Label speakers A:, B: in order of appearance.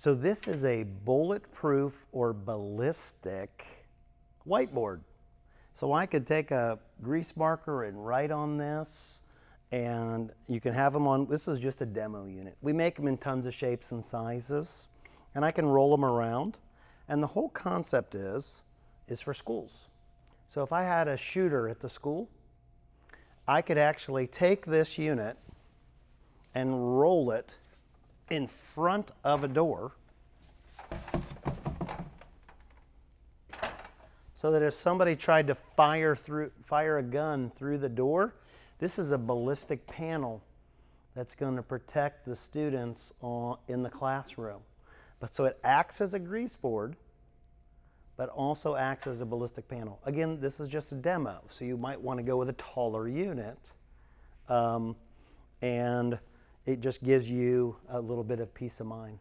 A: So this is a bulletproof or ballistic whiteboard. So I could take a grease marker and write on this, and you can have them on, this is just a demo unit. We make them in tons of shapes and sizes, and I can roll them around. And the whole concept is for schools. So if I had a shooter at the school, I could actually take this unit and roll it in front of a door so that if somebody tried to fire a gun through the door, this is a ballistic panel that's going to protect the students in the classroom. But so it acts as a grease board, but also acts as a ballistic panel. Again, this is just a demo, so you might want to go with a taller unit, and it just gives you a little bit of peace of mind.